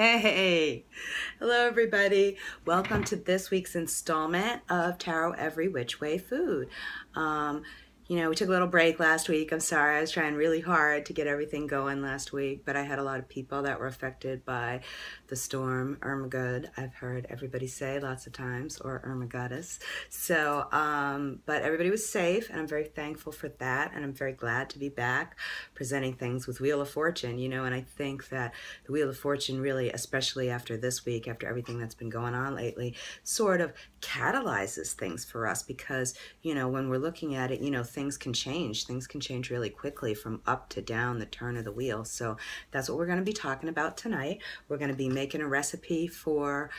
Hey, hello everybody. Welcome to this week's installment of Tarot Every Which Way Food. We took a little break last week. I'm sorry, I was trying really hard to get everything going last week, but I had a lot of people that were affected by the storm Ermagod. I've heard everybody say lots of times, or Ermagoddess. But everybody was safe, and I'm very thankful for that, and I'm very glad to be back presenting things with Wheel of Fortune, and I think that the Wheel of Fortune really, especially after this week, after everything that's been going on lately, sort of catalyzes things for us because, when we're looking at it, things can change. Things can change really quickly from up to down the turn of the wheel. So that's what we're going to be talking about tonight. We're going to be making a recipe for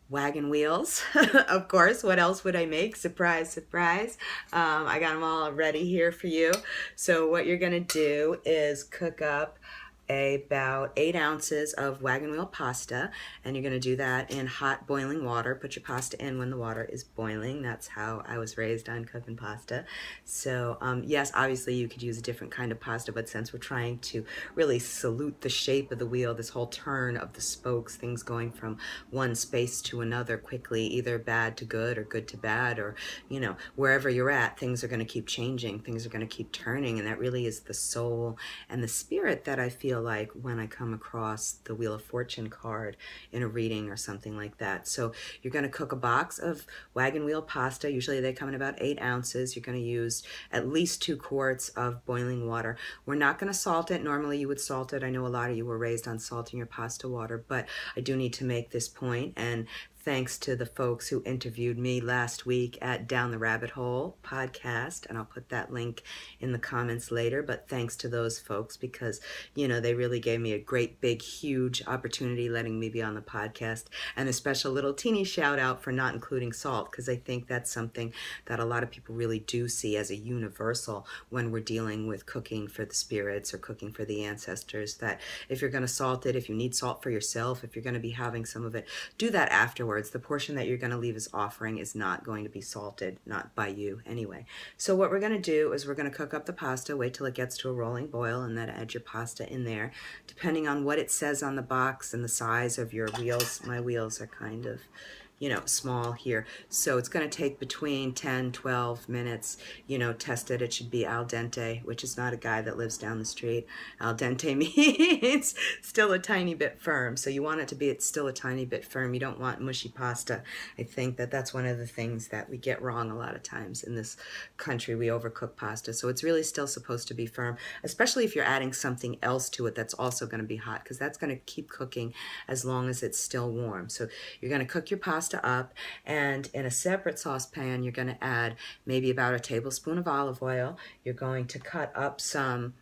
wagon wheels. Of course, what else would I make? Surprise, surprise. I got them all ready here for you. So what you're going to do is cook up about 8 ounces of wagon wheel pasta, and you're going to do that in hot boiling water. Put your pasta in when the water is boiling. That's how I was raised on cooking pasta. So yes, obviously you could use a different kind of pasta, but since we're trying to really salute the shape of the wheel, this whole turn of the spokes, things going from one space to another quickly, either bad to good or good to bad, or wherever you're at, things are going to keep changing, things are going to keep turning, and that really is the soul and the spirit that I feel like when I come across the Wheel of Fortune card in a reading or something like that. So you're going to cook a box of wagon wheel pasta. Usually they come in about 8 ounces. You're going to use at least 2 quarts of boiling water. We're not going to salt it. Normally you would salt it. I know a lot of you were raised on salting your pasta water, but I do need to make this point, and thanks to the folks who interviewed me last week at Down the Rabbit Hole podcast, and I'll put that link in the comments later, but thanks to those folks because, they really gave me a great, big, huge opportunity letting me be on the podcast, and a special little teeny shout out for not including salt, because I think that's something that a lot of people really do see as a universal when we're dealing with cooking for the spirits or cooking for the ancestors, that if you're going to salt it, if you need salt for yourself, if you're going to be having some of it, do that afterwards. The portion that you're going to leave as offering is not going to be salted, not by you anyway. So what we're going to do is we're going to cook up the pasta, wait till it gets to a rolling boil, and then add your pasta in there. Depending on what it says on the box and the size of your wheels, my wheels are kind of small here. So it's going to take between 10, 12 minutes, test it. It should be al dente, which is not a guy that lives down the street. Al dente means still a tiny bit firm. So you want it to be still a tiny bit firm. You don't want mushy pasta. I think that that's one of the things that we get wrong a lot of times in this country. We overcook pasta. So it's really still supposed to be firm, especially if you're adding something else to it that's also going to be hot, because that's going to keep cooking as long as it's still warm. So you're going to cook your pasta up, and in a separate saucepan you're going to add maybe about a tablespoon of olive oil. You're going to cut up some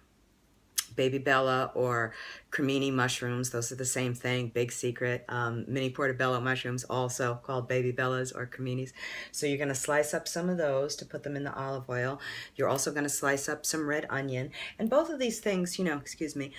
baby bella or cremini mushrooms. Those are the same thing, big secret. Mini portobello mushrooms, also called baby bellas or creminis. So you're going to slice up some of those to put them in the olive oil. You're also going to slice up some red onion, and both of these things, excuse me,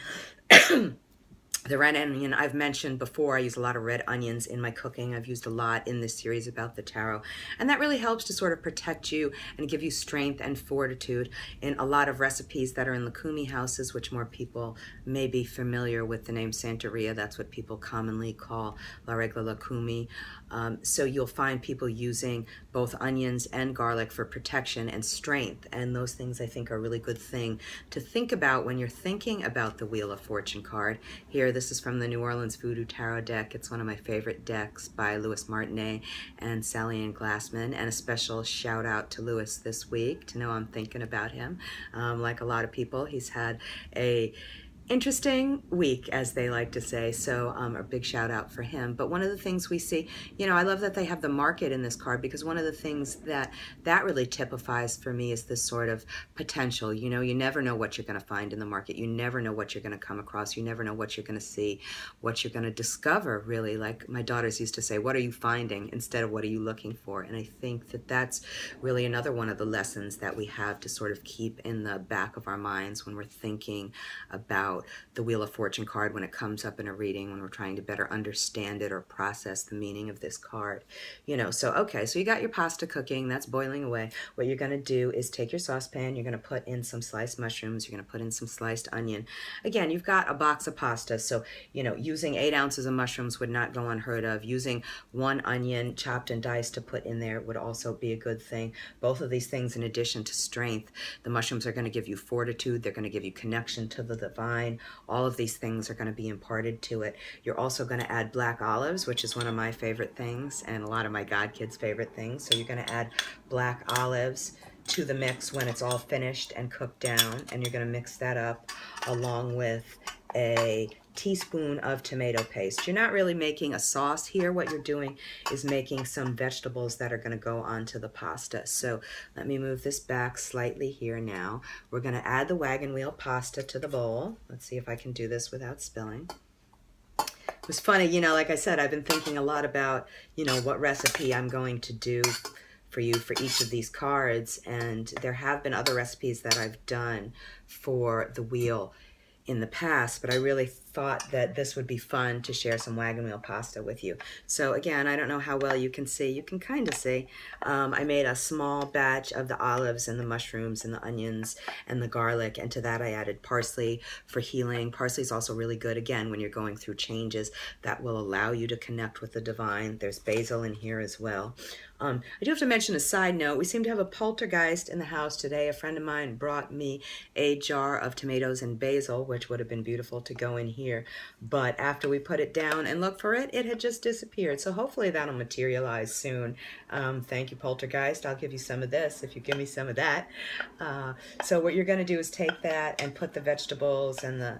the red onion, I've mentioned before, I use a lot of red onions in my cooking. I've used a lot in this series about the tarot. And that really helps to sort of protect you and give you strength and fortitude in a lot of recipes that are in Lakumi houses, which more people may be familiar with the name Santeria. That's what people commonly call La Regla Lakumi. So you'll find people using both onions and garlic for protection and strength. And those things I think are a really good thing to think about when you're thinking about the Wheel of Fortune card. Here, this is from the New Orleans Voodoo Tarot deck. It's one of my favorite decks by Louis Martinet and Sally Ann Glassman. And a special shout out to Louis this week to know I'm thinking about him. Like a lot of people, he's had a interesting week, as they like to say, so a big shout out for him. But one of the things we see, I love that they have the market in this card, because one of the things that really typifies for me is this sort of potential. You never know what you're going to find in the market. You never know what you're going to come across. You never know what you're going to see, what you're going to discover, really. Like my daughters used to say, what are you finding instead of what are you looking for? And I think that that's really another one of the lessons that we have to sort of keep in the back of our minds when we're thinking about about the Wheel of Fortune card when it comes up in a reading, when we're trying to better understand it or process the meaning of this card. You know, so okay, so you got your pasta cooking, that's boiling away. What you're going to do is take your saucepan, you're going to put in some sliced mushrooms, you're going to put in some sliced onion. Again, you've got a box of pasta, so, you know, using 8 ounces of mushrooms would not go unheard of. Using 1 onion chopped and diced to put in there would also be a good thing. Both of these things, in addition to strength, the mushrooms are going to give you fortitude, they're going to give you connection to the divine. All of these things are going to be imparted to it. You're also going to add black olives, which is one of my favorite things and a lot of my God kids' favorite things. So you're going to add black olives to the mix when it's all finished and cooked down, and you're going to mix that up along with a teaspoon of tomato paste. You're not really making a sauce here. What you're doing is making some vegetables that are going to go onto the pasta. So let me move this back slightly here now. We're going to add the wagon wheel pasta to the bowl. Let's see if I can do this without spilling. It was funny, you know, like I said, I've been thinking a lot about, you know, what recipe I'm going to do for you for each of these cards, and there have been other recipes that I've done for the wheel in the past, but I really thought that this would be fun to share some wagon wheel pasta with you. So again, I don't know how well you can see. You can kind of see. I made a small batch of the olives and the mushrooms and the onions and the garlic, and to that I added parsley for healing. Parsley is also really good, again, when you're going through changes that will allow you to connect with the divine. There's basil in here as well. I do have to mention a side note. We seem to have a poltergeist in the house today. A friend of mine brought me a jar of tomatoes and basil, which would have been beautiful to go in here. But after we put it down and looked for it, it had just disappeared. So hopefully that'll materialize soon. Thank you, poltergeist. I'll give you some of this if you give me some of that. So what you're going to do is take that and put the vegetables and the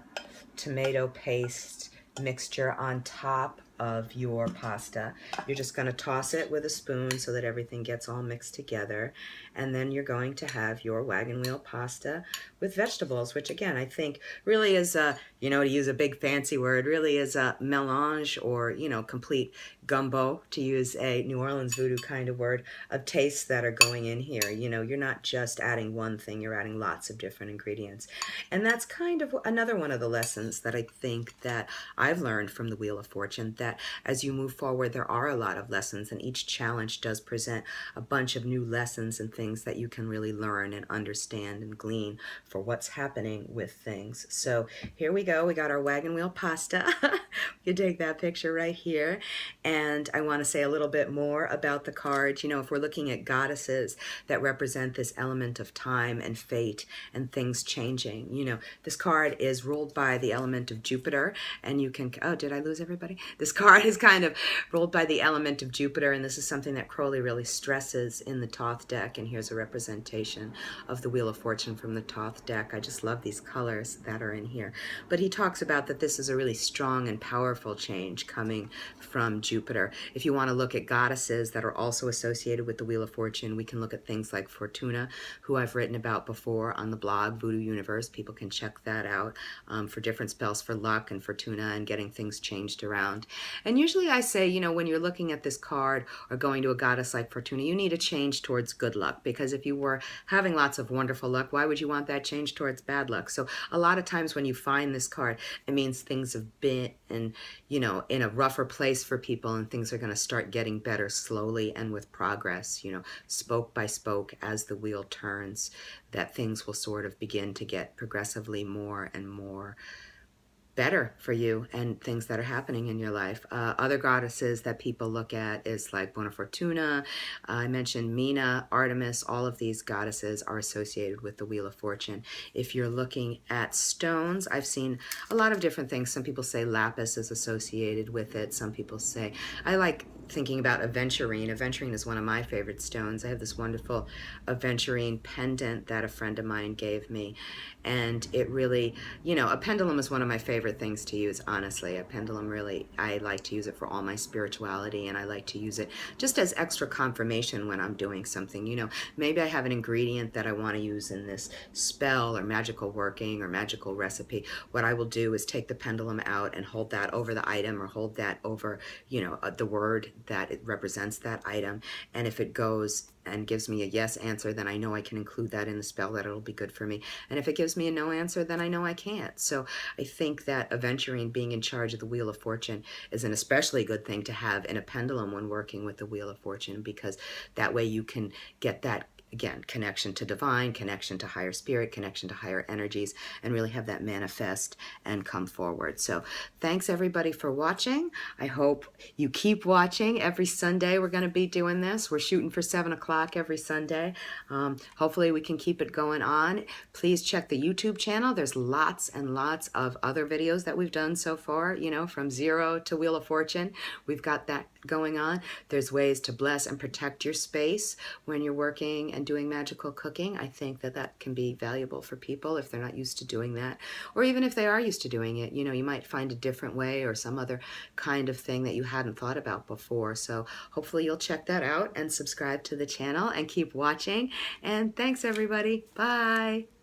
tomato paste mixture on top of your pasta. You're just going to toss it with a spoon so that everything gets all mixed together, and then you're going to have your wagon wheel pasta with vegetables, which again I think really is a, you know, to use a big fancy word, really is a melange, or, you know, complete gumbo, to use a New Orleans voodoo kind of word, of tastes that are going in here. You know, you're not just adding one thing, you're adding lots of different ingredients. And that's kind of another one of the lessons that I think that I've learned from the Wheel of Fortune, that as you move forward, there are a lot of lessons, and each challenge does present a bunch of new lessons and things that you can really learn and understand and glean for what's happening with things. So here we go. We got our wagon wheel pasta. You take that picture right here. And I want to say a little bit more about the card. You know, if we're looking at goddesses that represent this element of time and fate and things changing, you know, this card is ruled by the element of Jupiter, and you can, oh, did I lose everybody? This card is kind of ruled by the element of Jupiter, and this is something that Crowley really stresses in the Thoth deck, and here's a representation of the Wheel of Fortune from the Thoth deck. I just love these colors that are in here. But he talks about that this is a really strong and powerful change coming from Jupiter. If you want to look at goddesses that are also associated with the Wheel of Fortune, we can look at things like Fortuna, who I've written about before on the blog Voodoo Universe. People can check that out for different spells for luck and Fortuna and getting things changed around. And usually I say, you know, when you're looking at this card or going to a goddess like Fortuna, you need a change towards good luck, because if you were having lots of wonderful luck, why would you want that change towards bad luck? So a lot of times when you find this card, it means things have been you know, in a rougher place for people, and things are going to start getting better slowly and with progress, you know, spoke by spoke as the wheel turns, that things will sort of begin to get progressively more and more better for you and things that are happening in your life. Other goddesses that people look at is like Bona Fortuna. I mentioned Mina, Artemis. All of these goddesses are associated with the Wheel of Fortune. If you're looking at stones, I've seen a lot of different things. Some people say lapis is associated with it. Some people say, I like thinking about aventurine. Aventurine is one of my favorite stones. I have this wonderful aventurine pendant that a friend of mine gave me, and it really, you know, a pendulum is one of my favorite things to use, honestly. A pendulum, really, I like to use it for all my spirituality, and I like to use it just as extra confirmation when I'm doing something. You know, maybe I have an ingredient that I want to use in this spell or magical working or magical recipe. What I will do is take the pendulum out and hold that over the item, or hold that over, you know, the word that it represents that item. And if it goes and gives me a yes answer, then I know I can include that in the spell, that it'll be good for me. And if it gives me a no answer, then I know I can't. So I think that aventurine, being in charge of the Wheel of Fortune, is an especially good thing to have in a pendulum when working with the Wheel of Fortune, because that way you can get that, again, connection to divine, connection to higher spirit, connection to higher energies, and really have that manifest and come forward. So thanks everybody for watching. I hope you keep watching. Every Sunday we're going to be doing this. We're shooting for 7 o'clock every Sunday. Hopefully we can keep it going on. Please check the YouTube channel. There's lots and lots of other videos that we've done so far, you know, from zero to Wheel of Fortune. We've got that going on. There's ways to bless and protect your space when you're working and doing magical cooking. I think that that can be valuable for people if they're not used to doing that, or even if they are used to doing it. You know, you might find a different way or some other kind of thing that you hadn't thought about before. So hopefully you'll check that out and subscribe to the channel and keep watching. And thanks everybody. Bye.